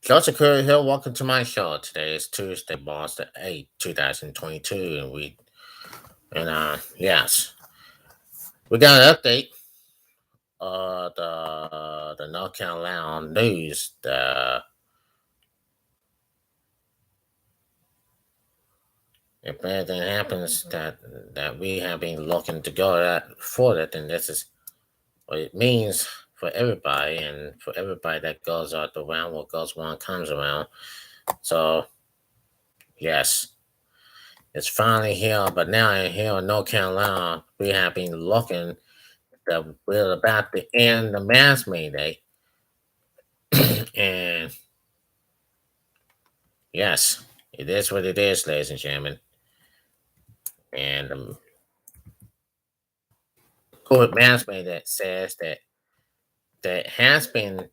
Joseph Curry here. Welcome to my show. Today is Tuesday, March the 8th, 2022. We got an update. The North Carolina news. If anything happens that we have been looking to go at for it, then this is what it means for everybody, and for everybody that goes out around, what goes around comes around. So yes, it's finally here, but now here in North Carolina, we have been looking that we're about to end the mass mandate. And yes, it is what it is, ladies and gentlemen. And court mass mandate says that has been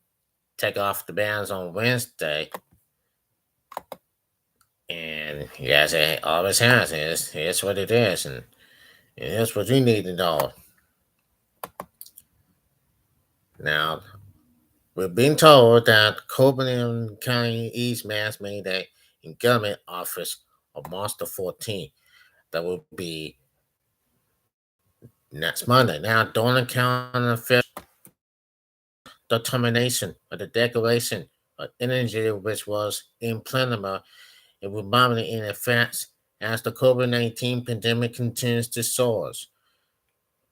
take off the bans on Wednesday. And yes, it always has. It's what it is. And it's what you need to know. Now, we've been told that Copeland County East mass mandate in government office on March the 14th. That will be next Monday. Now, Dorland County officials determination of the declaration of energy, which was implemented and will monitor in effect as the COVID-19 pandemic continues to soar.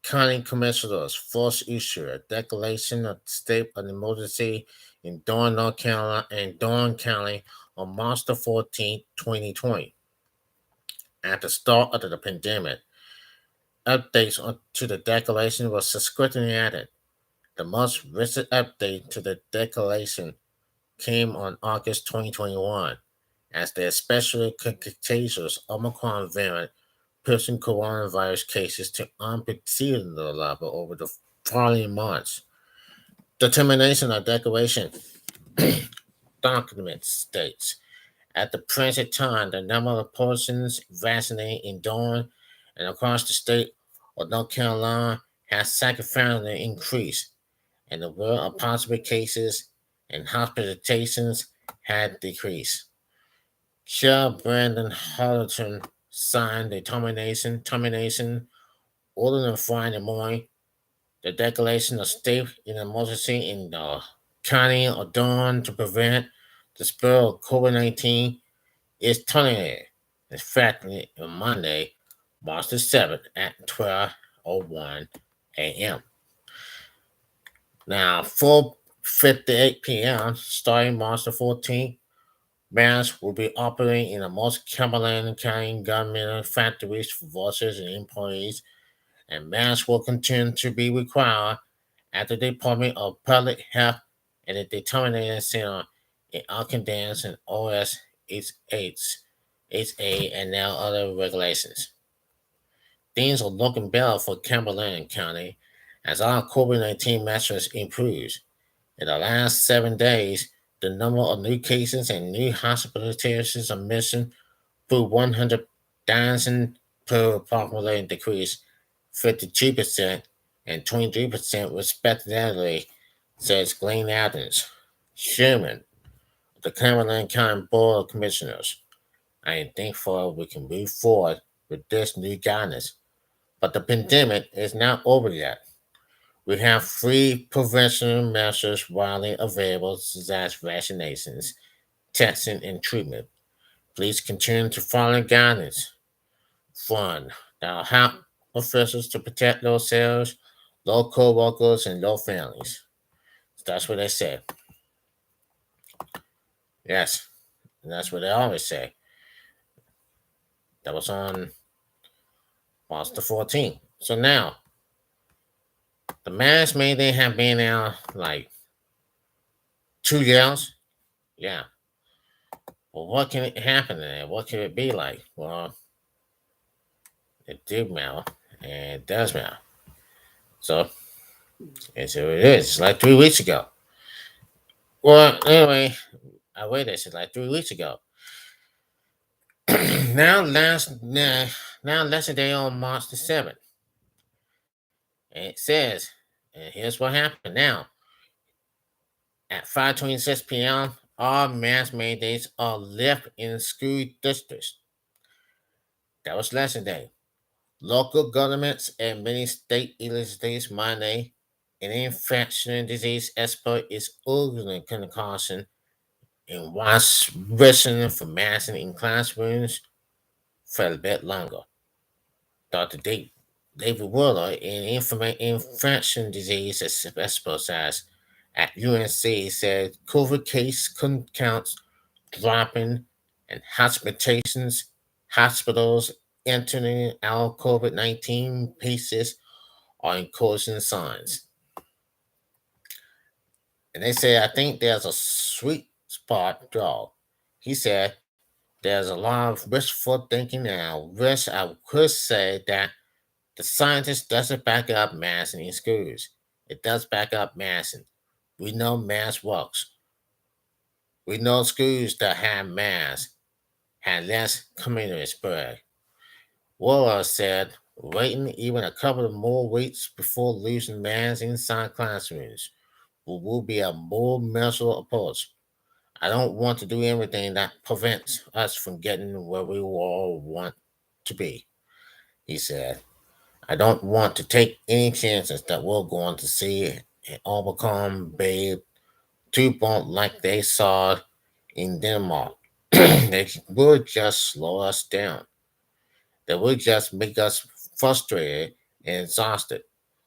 County commissioners first issue a declaration of state of emergency in Durham, North Carolina, and Durham County on March the 14th, 2020. At the start of the pandemic, updates to the declaration were subsequently added. The most recent update to the declaration came on August 2021 as the especially contagious Omicron variant pushing coronavirus cases to unprecedented level over the following months. Determination of declaration document states at the present time the number of persons vaccinated in Durham and across the state of North Carolina has significantly increased, and the number of possible cases and hospitalizations had decreased. Chair Brandon Hollerton signed the termination order on Friday morning. The declaration of state in emergency in the county of Durham to prevent the spread of COVID-19 is terminated, effectively on Monday, March the 7th at 12:01 a.m. Now, 4:58 p.m., starting March the 14th, bands will be operating in the most Cumberland County government factories for workers and employees, and masks will continue to be required at the Department of Public Health and the Determination Center in Arkansas and OS HA and now other regulations. Things are looking better for Cumberland County as our COVID-19 measures improves. In the last 7 days, the number of new cases and new hospitalizations admission through 100,000 per population decreased 52% and 23% respectively, says Glenn Adams, chairman of the Cumberland County Board of Commissioners. I am thankful we can move forward with this new guidance, but the pandemic is not over yet. We have free prevention measures widely available, such as vaccinations, testing, and treatment. Please continue to follow guidance. Fund that will help officials to protect themselves, low co-workers, and low families. That's what they say. Yes, and that's what they always say. That was on March the 14th. So now, the mask may they have been out like 2 years. Yeah. Well, what can it happen there? What can it be like? Well, it did matter, and it does matter. So, it's what it is. It's like 3 weeks ago. Well, anyway, I waited. It's like 3 weeks ago. Now less a day on March the 7th. And it says, and here's what happened now. At 5:26 p.m., all mask mandates are left in school districts. That was lesson day. Local governments and many state legislatures mandate an infectious disease expert is urging caution and wants wrestling for masking in classrooms for a bit longer. Dr. David Willer, an infection disease specialist at UNC, said COVID case counts dropping and hospitals entering out COVID-19 cases are encouraging signs. And they say, I think there's a sweet spot, though. He said, there's a lot of wishful thinking now. Wish I could say that the scientist doesn't back up masking in schools. It does back up masking. We know mask works. We know schools that have masks had less community spread. Wallace said, waiting even a couple of more weeks before losing masks inside classrooms will be a more measured approach. I don't want to do everything that prevents us from getting where we all want to be, he said. I don't want to take any chances that we're going to see an Omicron babe 2 like they saw in Denmark. They will just slow us down. They will just make us frustrated and exhausted.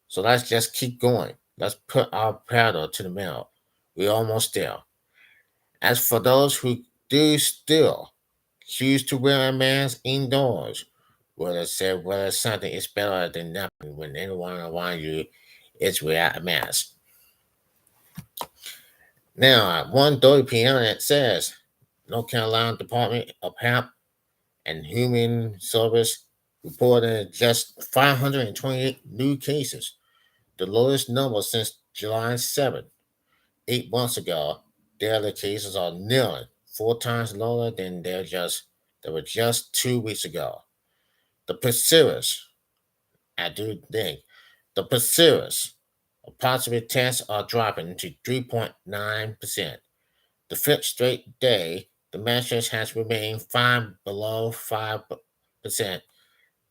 So let's just keep going. Let's put our pedal to the metal. We're almost there. As for those who do still choose to wear a mask indoors, whether something is better than nothing when anyone around you is without a mask. Now at 1:30 p.m. it says North Carolina Department of Health and Human Service reported just 528 new cases, the lowest number since July 7th. 8 months ago, daily cases are nearly 4 times lower than they were just 2 weeks ago. The Pacifics, I do think, the Pacifics of positive tests are dropping to 3.9%. The fifth straight day, the measure has remained below 5%.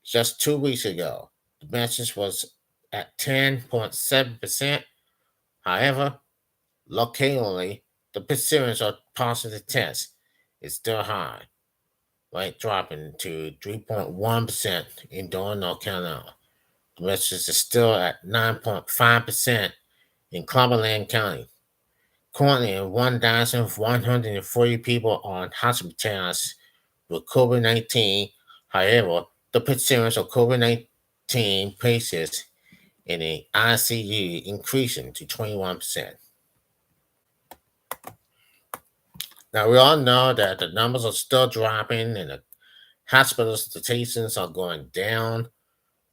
Just 2 weeks ago, the measure was at 10.7%. However, locally, the percentage of positive tests is still high, right, dropping to 3.1% in Durham, North Carolina. The measure is still at 9.5% in Cumberland County. Currently, 1,140 people are hospitalized with COVID 19. However, the percentage of COVID 19 patients in the ICU increasing to 21%. Now, we all know that the numbers are still dropping and the hospitalizations are going down.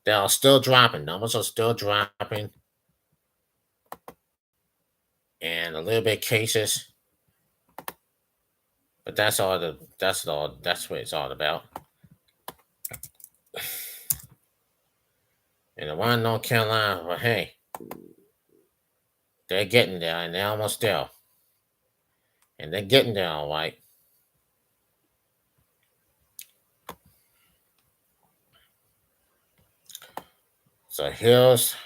They are still dropping. Numbers are still dropping. And a little bit cases. But that's what it's all about. And around North Carolina, well, hey, they're getting there and they're almost there. And they're getting there all right. So here's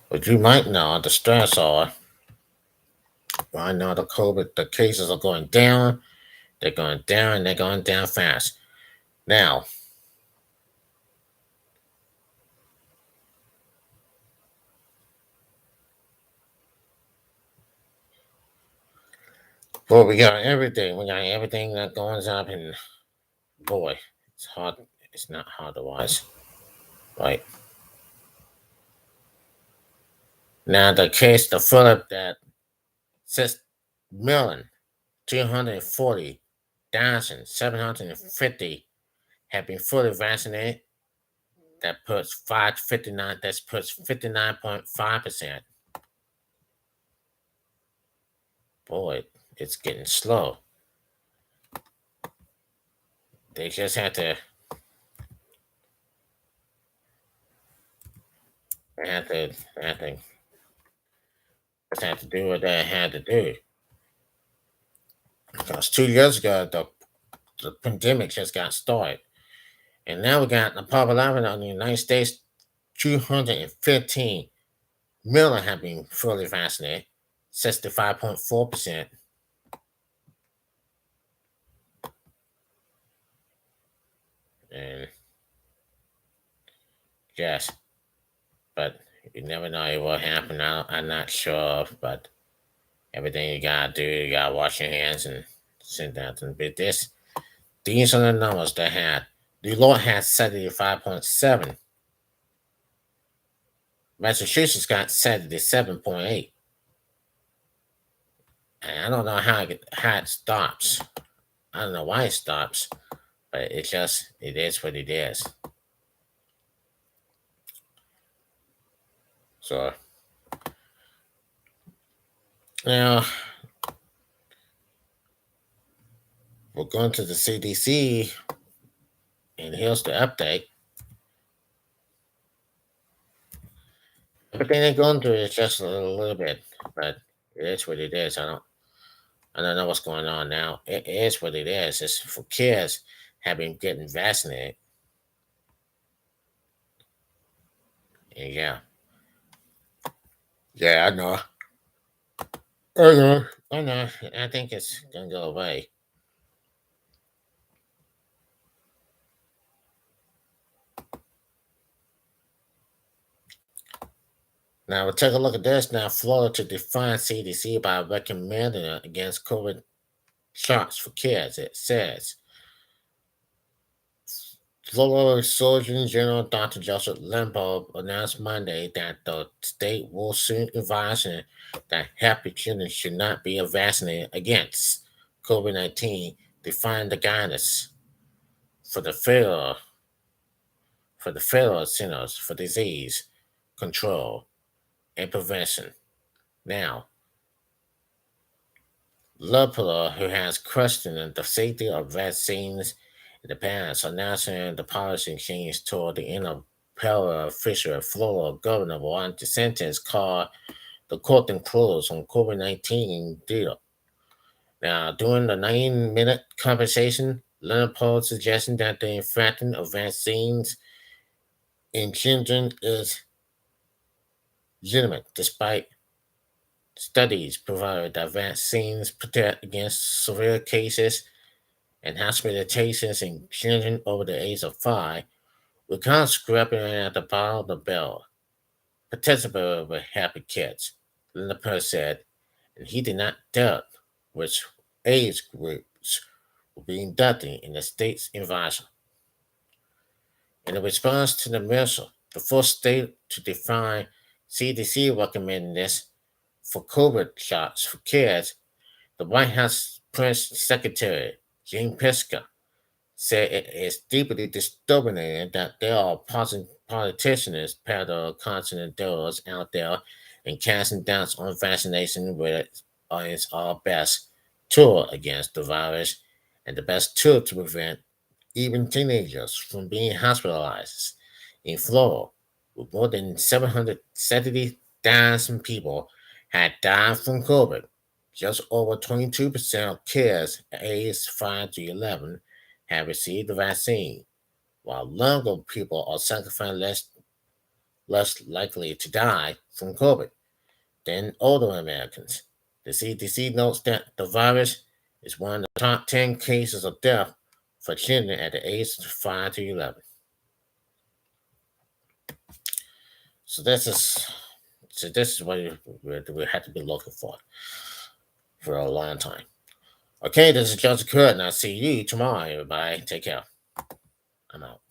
what you might know the stress are. Right now the cases are going down. They're going down and they're going down fast. Now, boy, we got everything. We got everything that goes up and boy, it's hard. It's not hard to watch. Right. Now the Philip that 6,240,750 have been fully vaccinated. That puts 559. That puts 59.5%. Boy, it's getting slow. They just have to. They have to. They have to. Just have to do what they had to do. Because 2 years ago, the pandemic just got started. And now we got the popularity of the United States, 215 million have been fully vaccinated, 65.4%. And yes, but you never know what will happen. I'm not sure, but everything you gotta do, you gotta wash your hands and sit down and bit this. These are the numbers they had. New York had 75.7. Massachusetts got 77.8. And I don't know how it stops. I don't know why it stops, but it is what it is. So now we're going to the CDC, and here's the update. Everything they're going through is just a little bit, but it is what it is. I don't know what's going on now. It is what it is. It's for kids having getting vaccinated. And yeah, yeah, I know. I know. I know. I think it's gonna go away. Now we'll take a look at this. Now, Florida to define CDC by recommending it against COVID shots for kids. It says Florida Surgeon General Dr. Joseph Limbo announced Monday that the state will soon advise that happy children should not be vaccinated against COVID-19, define the guidance for the federal centers for disease control and prevention. Now, Lepula, who has questioned the safety of vaccines in the past, announcing the policy change toward the end of Pella Fisher, Florida Governor Ron DeSantis called the court closed on COVID-19 deal. Now, during the 9-minute conversation, Leonard Paul suggested that the infecting of vaccines in children is legitimate, despite studies provided that vaccines protect against severe cases and hospitalizations in children over the age of 5. We can't scraping at the bottom of the barrel. Participate with happy kids, Leonard said, and he did not doubt which age groups will be inducted in the state's invitation. In response to the measure, the first state to define CDC recommending this for COVID shots for kids, the White House Press Secretary Jane Piska said it is deeply disturbing that there are politicians, peddle constant doors out there and casting doubts on vaccination, which is our best tool against the virus and the best tool to prevent even teenagers from being hospitalized. In Florida, with more than 770,000 people had died from COVID, just over 22% of kids aged 5 to 11 have received the vaccine, while younger people are significantly less likely to die from COVID than older Americans. The CDC notes that the virus is one of the top 10 cases of death for children at the age of 5 to 11. So this is what we had to be looking for a long time. Okay, this is Joseph Kurt, and I'll see you tomorrow, everybody. Take care. I'm out.